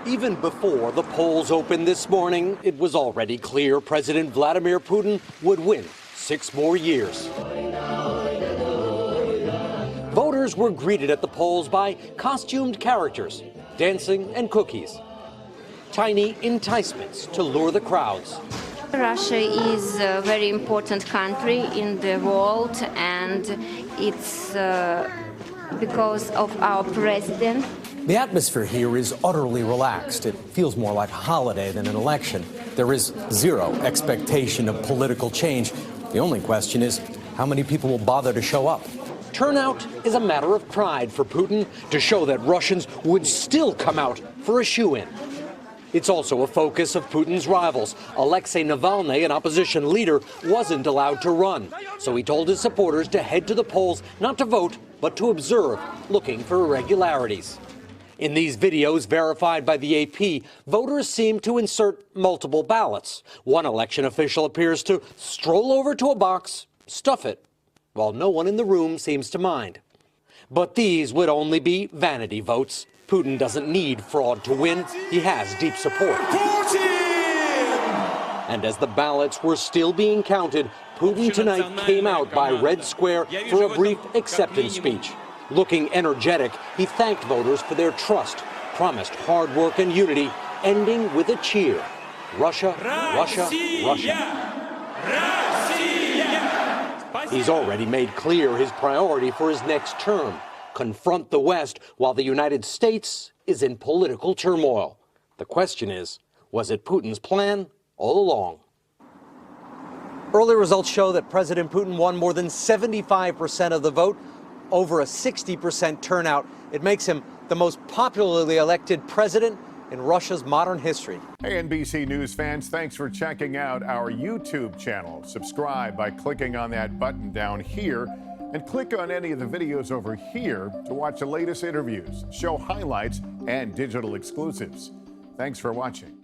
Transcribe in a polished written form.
Even before the polls opened this morning, it was already clear President Vladimir Putin would win 6 more years. Voters were greeted at the polls by costumed characters, dancing and cookies. Tiny enticements to lure the crowds. Russia is a very important country in the world, and it's because of our president. The atmosphere here is utterly relaxed. It feels more like a holiday than an election. There is zero expectation of political change. The only question is how many people will bother to show up. Turnout is a matter of pride for Putin to show that Russians would still come out for a shoo-in. It's also a focus of Putin's rivals. Alexei Navalny, an opposition leader, wasn't allowed to run. So he told his supporters to head to the polls, not to vote, but to observe, looking for irregularities. In these videos verified by the AP, voters seem to insert multiple ballots. One election official appears to stroll over to a box, stuff it, while no one in the room seems to mind. But these would only be vanity votes. Putin doesn't need fraud to win. He has deep support. And as the ballots were still being counted, Putin tonight came out by Red Square for a brief acceptance speech. Looking energetic, he thanked voters for their trust, promised hard work and unity, ending with a cheer. Russia, Russia, Russia. He's already made clear his priority for his next term: confront the West while the United States is in political turmoil. The question is, was it Putin's plan all along? Early results show that President Putin won more than 75% of the vote, over a 60% turnout. It makes him the most popularly elected president in Russia's modern history. Hey, NBC News fans, thanks for checking out our YouTube channel. Subscribe by clicking on that button down here, and click on any of the videos over here to watch the latest interviews, show highlights, and digital exclusives. Thanks for watching.